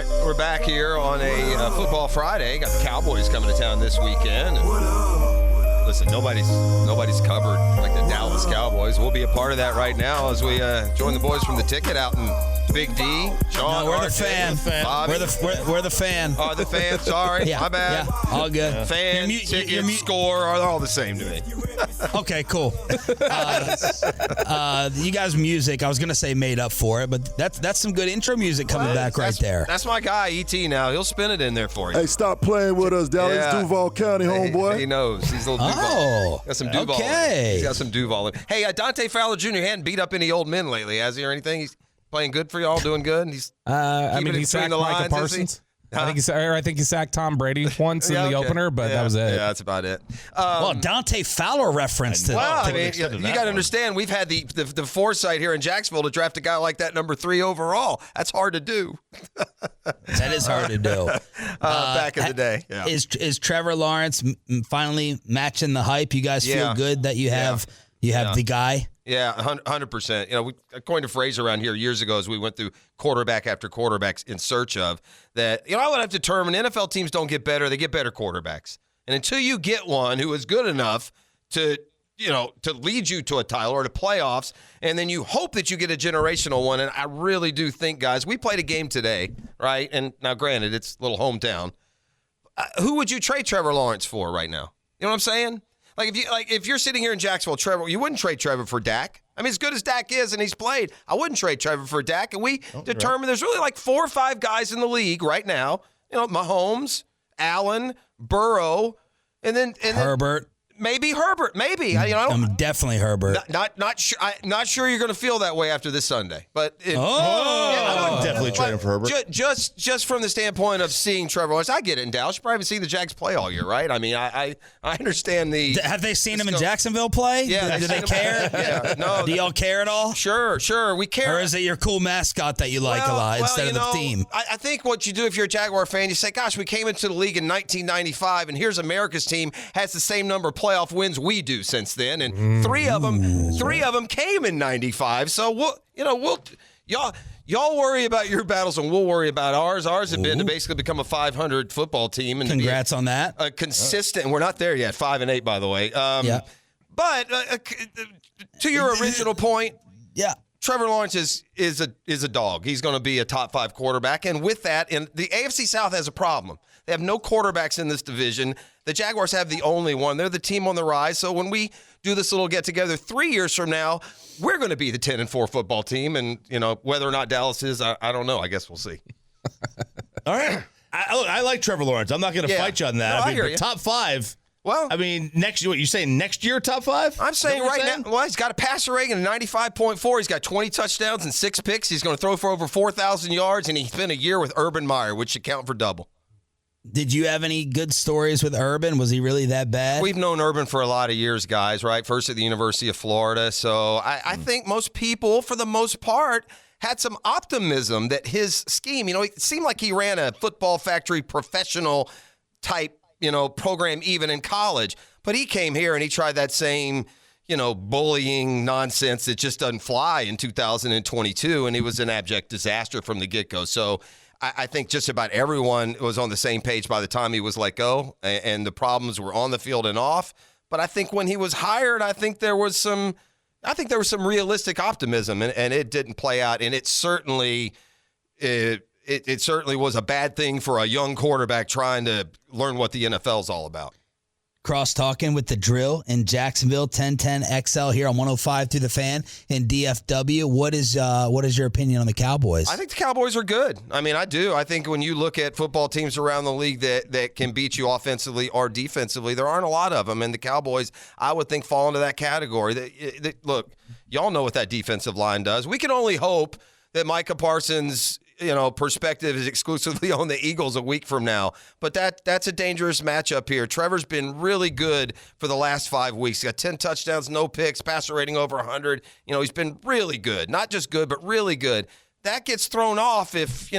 right, we're back here on a Football Friday. Got the Cowboys coming to town this weekend. Listen, nobody's covered like the Dallas Cowboys. We'll be a part of that right now as we join the boys from the ticket out in Big D. Sean, no, we're the fan. Bobby. We're the fan. Oh, the fan. Sorry, yeah, my bad. Yeah, all good. Fan, ticket, score are all the same to me. Okay, cool. You guys' music, I was gonna say made up for it, but that's some good intro music coming back right there. That's my guy, E.T. Now he'll spin it in there for you. Hey, stop playing with us, Dallas. Yeah. Duval County, homeboy. He knows. He's a little Duval. Oh, got some Duval. Okay. He's got some Duval. Hey, Dante Fowler Jr. hadn't beat up any old men lately, has he, or anything? He's playing good for y'all, doing good. And he's he sacked Micah Parsons. I think he sacked Tom Brady once in the opener, but that was it. Yeah, that's about it. Well, Dante Fowler reference to well, that. I mean, you got to understand, we've had the foresight here in Jacksonville to draft a guy like that, number 3 overall. That's hard to do. That is hard to do. Back in the day. Yeah. Is Trevor Lawrence finally matching the hype? You guys feel good that you have the guy? Yeah, 100%. You know, we coined a phrase around here years ago as we went through quarterback after quarterback in search of that. You know, I would have determined NFL teams don't get better; they get better quarterbacks. And until you get one who is good enough to lead you to a title or to playoffs, and then you hope that you get a generational one. And I really do think, guys, we played a game today, right? And now, granted, it's a little hometown. Who would you trade Trevor Lawrence for right now? You know what I'm saying? If you're sitting here in Jacksonville, Trevor, you wouldn't trade Trevor for Dak. I mean, as good as Dak is and he's played, I wouldn't trade Trevor for Dak. And we determined there's really like 4 or 5 guys in the league right now. You know, Mahomes, Allen, Burrow, and then Herbert. Maybe Herbert. Maybe. I'm definitely Herbert. Not sure. Not sure you're going to feel that way after this Sunday. But I would definitely trade him for Herbert. Just from the standpoint of seeing Trevor Lawrence, I get it in Dallas. You probably haven't seen the Jags play all year, right? I mean, I understand the. Have they seen him in Jacksonville play? Yeah. Do they care? Yeah. No. Do y'all care at all? Sure. We care. Or is it your cool mascot that you like a lot instead of the team? I think what you do if you're a Jaguar fan, you say, "Gosh, we came into the league in 1995, and here's America's team has the same number of playoff wins we do since then, and three of them came in 95. So y'all worry about your battles, and we'll worry about ours. Ours have been to basically become a 500 football team, and congrats on that. Consistent. We're not there yet. 5-8, by the way. But to your original point, Trevor Lawrence is a dog. He's going to be a top 5 quarterback, and with that, and the AFC South has a problem. They have no quarterbacks in this division. The Jaguars have the only one. They're the team on the rise. So when we do this little get-together 3 years from now, we're going to be the 10-4 football team. And, whether or not Dallas is, I don't know. I guess we'll see. All right. I like Trevor Lawrence. I'm not going to fight you on that. No, I hear you. Top 5. Well, I mean, next year, what you saying? Next year, top 5? I'm saying now. Well, he's got a passer rating of 95.4. He's got 20 touchdowns and 6 picks. He's going to throw for over 4,000 yards, and he's been a year with Urban Meyer, which should count for double. Did you have any good stories with Urban? Was he really that bad? We've known Urban for a lot of years, guys, right? First at the University of Florida. So I think most people, for the most part, had some optimism that his scheme, it seemed like he ran a football factory professional type, program even in college. But he came here and he tried that same, bullying nonsense that just doesn't fly in 2022. And it was an abject disaster from the get-go. So I think just about everyone was on the same page by the time he was let go, and the problems were on the field and off. But I think when he was hired, I think there was some realistic optimism, and it didn't play out. And it certainly was a bad thing for a young quarterback trying to learn what the NFL is all about. Cross-talking with the drill in Jacksonville, 1010 XL here on 105 through the Fan in DFW. What is your opinion on the Cowboys? I think the Cowboys are good. I mean, I do. I think when you look at football teams around the league that can beat you offensively or defensively, there aren't a lot of them. And the Cowboys, I would think, fall into that category. Look, y'all know what that defensive line does. We can only hope that Micah Parsons' perspective is exclusively on the Eagles a week from now. But that's a dangerous matchup here. Trevor's been really good for the last 5 weeks. He's got 10 touchdowns, no picks, passer rating over 100. He's been really good. Not just good, but really good. That gets thrown off if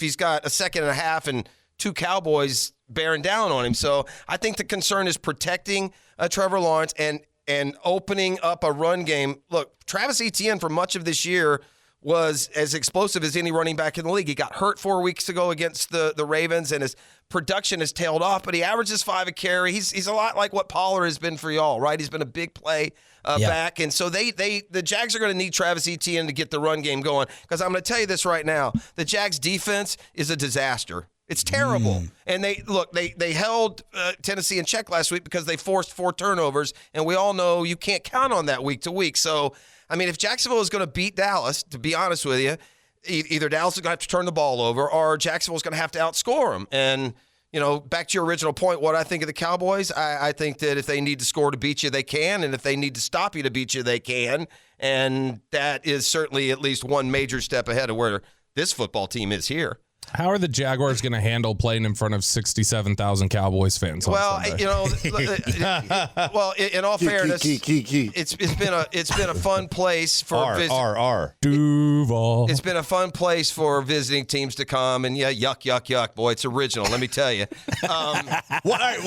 he's got a second and a half and 2 Cowboys bearing down on him. So I think the concern is protecting Trevor Lawrence and opening up a run game. Look, Travis Etienne for much of this year was as explosive as any running back in the league. He got hurt 4 weeks ago against the Ravens, and his production has tailed off, but he averages 5 a carry. He's a lot like what Pollard has been for y'all, right? He's been a big play back, and so the Jags are going to need Travis Etienne to get the run game going, because I'm going to tell you this right now. The Jags defense is a disaster. It's terrible. And they held Tennessee in check last week because they forced 4 turnovers, and we all know you can't count on that week to week. So, I mean, if Jacksonville is going to beat Dallas, to be honest with you, either Dallas is going to have to turn the ball over or Jacksonville is going to have to outscore them. And, back to your original point, what I think of the Cowboys, I think that if they need to score to beat you, they can. And if they need to stop you to beat you, they can. And that is certainly at least one major step ahead of where this football team is here. How are the Jaguars going to handle playing in front of 67,000 Cowboys fans? Well, in all fairness, it's been a fun place for Duval. It's been a fun place for visiting teams to come, and yuck, boy, it's original. Let me tell you. Why?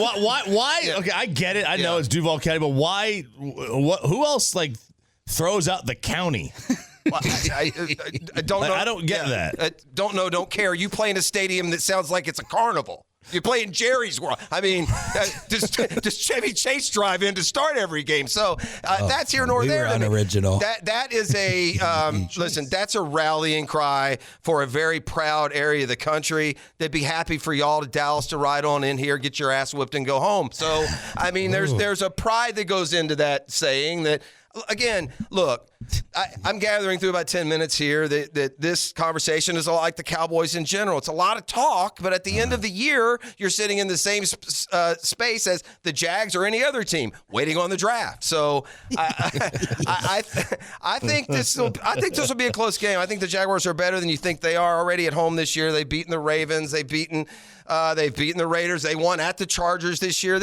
Okay, I get it. I know it's Duval County, but why? Who else throws out the county? Well, I don't know. I don't get that. Don't know, don't care. You play in a stadium that sounds like it's a carnival. You play in Jerry's World. I mean, does Chevy Chase drive in to start every game? So that's here nor there. Unoriginal. That is a listen. That's a rallying cry for a very proud area of the country. They'd be happy for y'all to Dallas to ride on in here, get your ass whipped, and go home. So I mean, there's a pride that goes into that saying that. Again, look, I'm gathering through about 10 minutes here that this conversation is all like the Cowboys in general. It's a lot of talk, but at the end of the year, you're sitting in the same space as the Jags or any other team, waiting on the draft. So I think this will be a close game. I think the Jaguars are better than you think they are already at home this year. They've beaten the Ravens. They've beaten the Raiders. They won at the Chargers this year.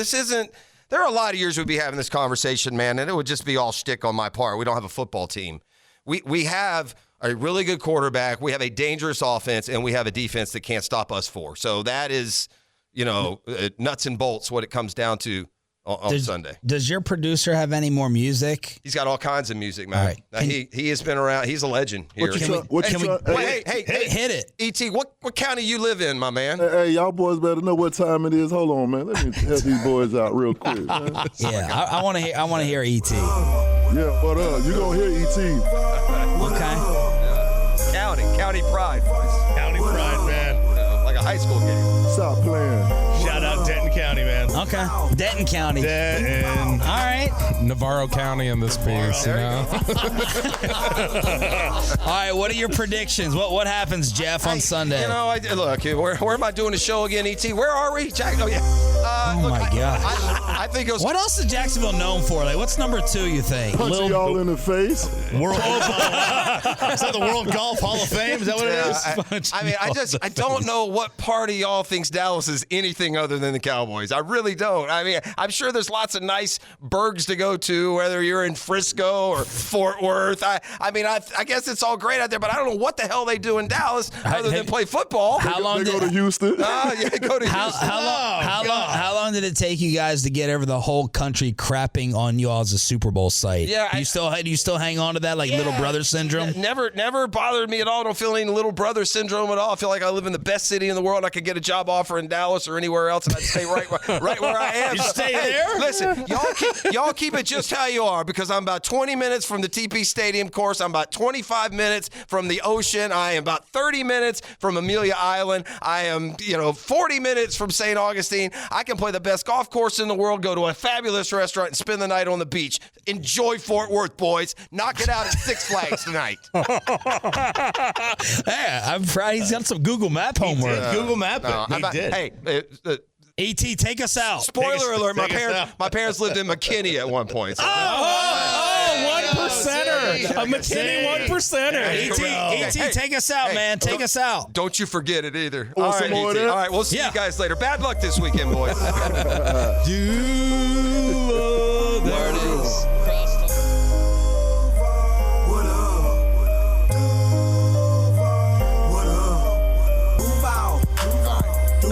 There are a lot of years we'd be having this conversation, man, and it would just be all shtick on my part. We don't have a football team. We have a really good quarterback. We have a dangerous offense, and we have a defense that can't stop us four. So that is, nuts and bolts what it comes down to on Sunday. Does your producer have any more music? He's got all kinds of music, man. All right. He has been around. He's a legend here. Hey, hit it. E.T., what county you live in, my man? Hey, y'all boys better know what time it is. Hold on, man. Let me help these boys out real quick, man. Yeah, I want to hear E.T. Yeah, what up? You gonna hear E.T. Okay. County pride, boys. County pride, man. Like a high school game. Stop playing. Shout out Denton County, man. Okay. Denton County. Denton. All right. Navarro County in this piece, All right, what are your predictions? What happens, Jeff, on Sunday? Look, where am I doing the show again, E.T.? Where are we? Jack? Oh, yeah. My God. I think it was. What else is Jacksonville known for? What's number 2, you think? Punching y'all in the face. World Is that the World Golf Hall of Fame? Is that what it is? I don't know what part of y'all thinks Dallas is anything other than the Cowboys. I really don't. I mean, I'm sure there's lots of nice burgs to go to, whether you're in Frisco or Fort Worth. I guess it's all great out there, but I don't know what the hell they do in Dallas other than play football. They go to Houston. Go to Houston. How long did it take you guys to get over the whole country crapping on you all as a Super Bowl site? Yeah, do you still hang on to that little brother syndrome? Never bothered me at all. I don't feel any little brother syndrome at all. I feel like I live in the best city in the world. I could get a job offer in Dallas or anywhere else, and I'd stay right where I am. You stay there? Listen, y'all keep it just how you are, because I'm about 20 minutes from the TP Stadium course. I'm about 25 minutes from the ocean. I am about 30 minutes from Amelia Island. I am 40 minutes from St. Augustine. I can play the best golf course in the world, go to a fabulous restaurant, and spend the night on the beach. Enjoy Fort Worth, boys. Knock it out at Six Flags tonight. Hey, I'm proud he's got some Google Map homework. Google Map it. He did. Hey, E.T., take us out. Spoiler alert, my parents lived in McKinney at one point. So. one percenter. A McKinney 1%er. E.T., take us out, man. Take us out. Don't you forget it either. Oh, All right, some more E.T. of that? All right, we'll see you guys later. Bad luck this weekend, boys. There it is.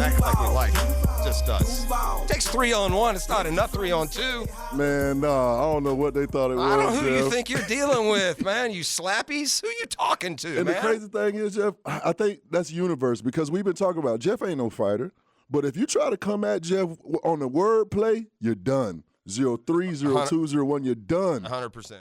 Act like we like it. Just us. Takes 3-on-1. It's not enough 3-on-2. Man, nah, I don't know what they thought it was. I don't know who you Jeff. think you're dealing with, man. You slappies? Who you talking to, And man? the crazy thing is, Jeff, I think that's universe because we've been talking about Jeff ain't no fighter. But if you try to come at Jeff on the word play, you're done. 0-3, 0-2, 0-1, you're done. 100%.